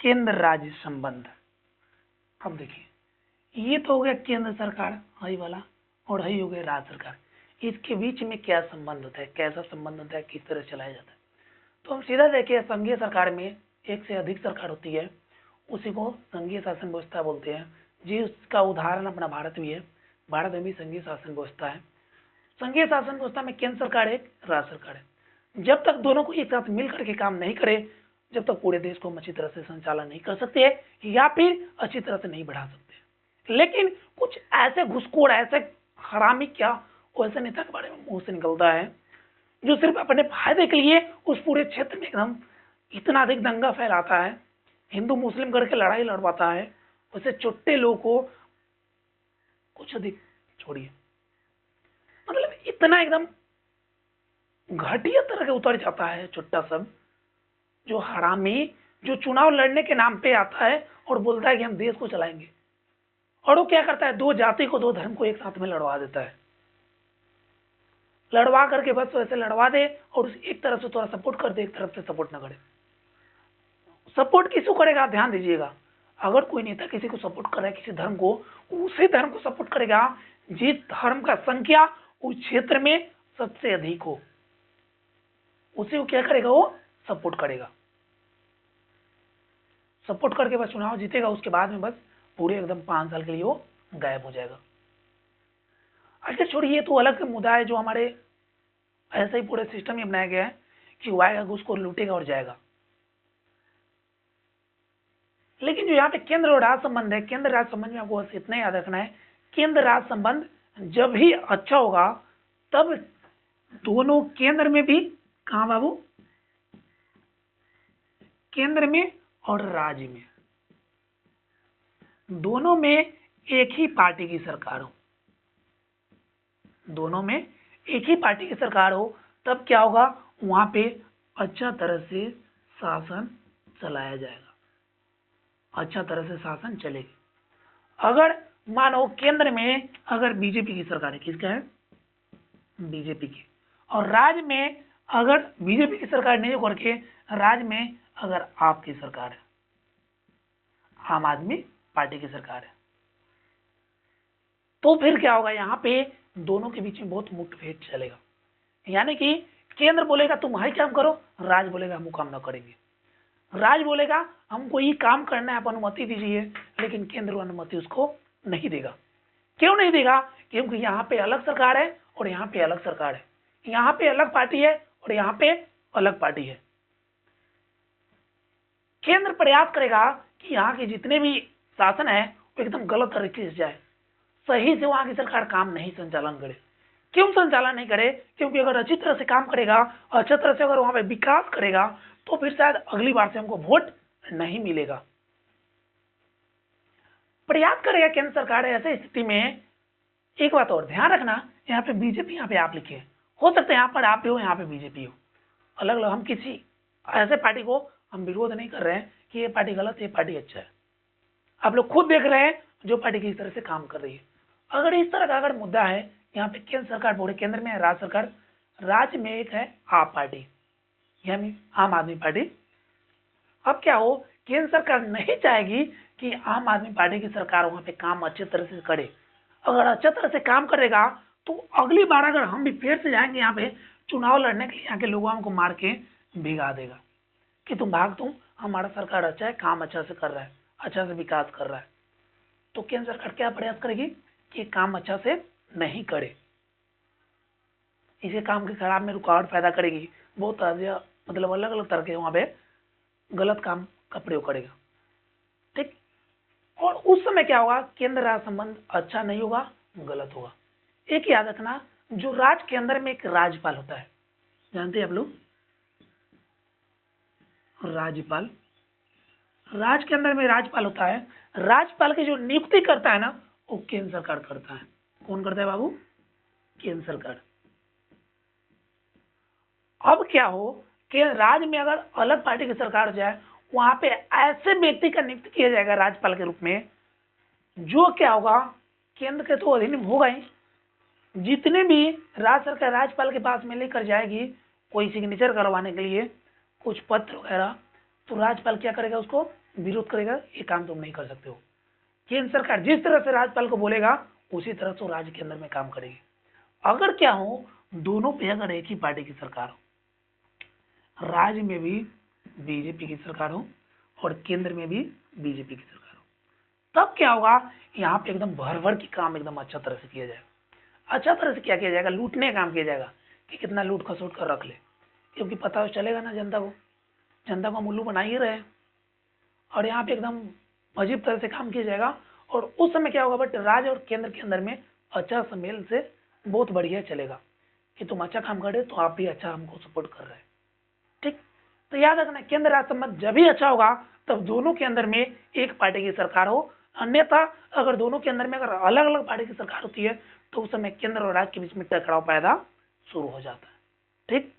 केंद्र राज्य संबंध। अब देखिए, ये तो हो गया केंद्र सरकार हाई वाला, और हाई हो गया राज्य सरकार। इसके बीच में क्या संबंध होता है, कैसा संबंध होता है, किस तरह चलाया जाता है? तो हम सीधा देखिए, संघीय सरकार में एक से अधिक सरकार होती है, उसी को संघीय शासन व्यवस्था बोलते हैं। जी, उसका उदाहरण अपना भारत भी है। भारत में भी संघीय शासन व्यवस्था है। संघीय शासन व्यवस्था में केंद्र सरकार है, राज्य सरकार है। जब तक दोनों को एक साथ मिल करके काम नहीं करे, जब तक पूरे देश को हम अच्छी तरह से संचालन नहीं कर सकते या फिर अच्छी तरह से नहीं बढ़ा सकते। लेकिन कुछ ऐसे घुसखोर, ऐसे हरामी, क्या वैसे नेता के बारे में मुंह से निकलता है जो सिर्फ अपने फायदे के लिए उस पूरे क्षेत्र में एकदम इतना अधिक दंगा फैलाता है, हिंदू मुस्लिम करके लड़ाई लड़वाता है। वैसे छोटे लोगों को कुछ अधिक छोड़िए, मतलब इतना एकदम घटिया तरह के उतर जाता है छोटा सब, जो हरामी, जो चुनाव लड़ने के नाम पे आता है और बोलता है कि हम देश को चलाएंगे, और वो क्या करता है, दो जाति को, दो धर्म को एक साथ में लड़वा देता है। लड़वा करके बस वैसे लड़वा दे और एक तरफ से थोड़ा सपोर्ट कर दे, एक तरफ से सपोर्ट ना करे। सपोर्ट किसको करेगा, ध्यान दीजिएगा। अगर कोई नेता किसी को सपोर्ट कर रहा है, किसी धर्म को, उसी धर्म को सपोर्ट करेगा जिस धर्म का संख्या उस क्षेत्र में सबसे अधिक हो, उसी को क्या करेगा, वो सपोर्ट करेगा। सपोर्ट करके बस चुनाव जीतेगा, उसके बाद में बस पूरे एकदम 5 साल के लिए वो गायब हो जाएगा। अच्छा छोड़िए, तो अलग मुद्दा है जो हमारे ऐसा ही पूरे सिस्टम में बनाया गया है कि वो आएगा, उसको लूटेगा और जाएगा। लेकिन जो यहाँ पे केंद्र और राज्य संबंध है, केंद्र राज्य संबंध में आपको बस इतना याद रखना है, केंद्र राज्य संबंध जब ही अच्छा होगा तब दोनों केंद्र में भी, कहाँ बाबू, केंद्र में और राज्य में, दोनों में एक ही पार्टी की सरकार हो, दोनों में एक ही पार्टी की सरकार हो, तब क्या होगा, वहां पे अच्छा तरह से शासन चलाया जाएगा, अच्छा तरह से शासन चलेगी। अगर मानो केंद्र में अगर बीजेपी की सरकार है, किसका है, बीजेपी की, और राज्य में अगर बीजेपी की सरकार नहीं होकर के राज्य में अगर आपकी सरकार है, आम आदमी पार्टी की सरकार है, तो फिर क्या होगा, यहाँ पे दोनों के बीच में बहुत मुठभेड़ चलेगा। यानी कि केंद्र बोलेगा तुम हाई काम करो, राज्य बोलेगा हम काम ना करेंगे। राज्य बोलेगा हमको ये काम करना है, आप अनुमति दीजिए, लेकिन केंद्र अनुमति उसको नहीं देगा। क्यों नहीं देगा, क्योंकि यहाँ पे अलग सरकार है और यहाँ पे अलग सरकार है, यहाँ पे अलग पार्टी है और यहाँ पे अलग पार्टी है। केंद्र प्रयास करेगा कि यहाँ के जितने भी शासन है वो एकदम गलत तरीके से जाए, सही से वहां की सरकार काम नहीं संचालन करे। क्यों संचालन नहीं करे, क्योंकि अगर अच्छी तरह से काम करेगा, अच्छी तरह से अगर वहां पे विकास करेगा, तो फिर शायद अगली बार से हमको वोट नहीं मिलेगा। प्रयास करेगा केंद्र सरकार। ऐसे स्थिति में एक बात और ध्यान रखना, यहाँ पे बीजेपी, यहाँ पे आप लिखिए, हो सकता है यहाँ पर आप भी हो, यहाँ पे बीजेपी हो, अलग अलग। हम किसी ऐसे पार्टी को हम विरोध नहीं कर रहे हैं कि ये पार्टी गलत है, ये पार्टी अच्छा है। आप लोग खुद देख रहे हैं जो पार्टी किस तरह से काम कर रही है। अगर इस तरह का अगर मुद्दा है, यहाँ पे केंद्र सरकार पूरे केंद्र में है, राज्य सरकार, राज्य में एक है आप पार्टी, यानी आम आदमी पार्टी। अब क्या हो, केंद्र सरकार नहीं चाहेगी कि आम आदमी पार्टी की सरकार वहां पे काम अच्छे तरह से करे। अगर अच्छे तरह से काम करेगा तो अगली बार अगर हम भी फिर से जाएंगे यहाँ पे चुनाव लड़ने के लिए, यहाँ के लोगों हमको मार के भिगा देगा कि तुम भाग, तुम, हमारा सरकार अच्छा है, काम अच्छा से कर रहा है, अच्छा से विकास कर रहा है। तो केंद्र सरकार क्या प्रयास करेगी कि काम अच्छा से नहीं करे, इसे काम के खराब में रुकावट पैदा करेगी, बहुत मतलब अलग अलग तरह के वहां पे गलत काम का प्रयोग करेगा। ठीक, और उस समय क्या होगा, केंद्र राज्य संबंध अच्छा नहीं होगा, गलत होगा। एक याद रखना, जो राज्य के अंदर में एक राज्यपाल होता है, जानते हैं आप लोग, राज्यपाल, राज्य के अंदर में राज्यपाल होता है। राज्यपाल की जो नियुक्ति करता है ना, वो केंद्र सरकार करता है। कौन करता है बाबू, केंद्र सरकार। अब क्या हो कि राज्य में अगर अलग पार्टी की सरकार हो जाए, वहां पे ऐसे व्यक्ति का नियुक्त किया जाएगा राज्यपाल के रूप में, जो क्या होगा, केंद्र के तो अधीन होगा ही। जितने भी राज्य सरकार राज्यपाल के पास में लेकर जाएगी कोई सिग्नेचर करवाने के लिए कुछ पत्र वगैरह, तो राज्यपाल क्या करेगा, उसको विरोध करेगा, ये काम तुम नहीं कर सकते हो। केंद्र सरकार जिस तरह से राज्यपाल को बोलेगा उसी तरह से राज्य के अंदर में काम करेगी। अगर क्या हो, दोनों पे अगर एक ही पार्टी की सरकार हो, राज्य में भी बीजेपी की सरकार हो और केंद्र में भी बीजेपी की सरकार हो, तब क्या होगा, यहाँ पे एकदम भर भर की काम एकदम अच्छा तरह से किया जाएगा। अच्छा तरह से क्या किया जाएगा, लूटने का काम किया जाएगा कि कितना लूट खसोट कर रख ले, क्योंकि पता तो चलेगा ना जनता को, जनता को हम उल्लू बना ही रहे हैं। और यहाँ पे एकदम अजीब तरह से काम किया जाएगा। और उस समय क्या होगा, बट राज्य और केंद्र के अंदर में अच्छा सम्मेलन से बहुत बढ़िया चलेगा कि तुम अच्छा काम कर रहे हो तो आप भी अच्छा हमको सपोर्ट कर रहे हैं। ठीक, तो याद रखना, केंद्र राज्य संबंध जब भी अच्छा होगा तब दोनों के अंदर में एक पार्टी की सरकार हो। अन्यथा अगर दोनों के अंदर में अगर अलग अलग पार्टी की सरकार होती है तो उस समय केंद्र और राज्य के बीच में टकराव पैदा शुरू हो जाता है। ठीक।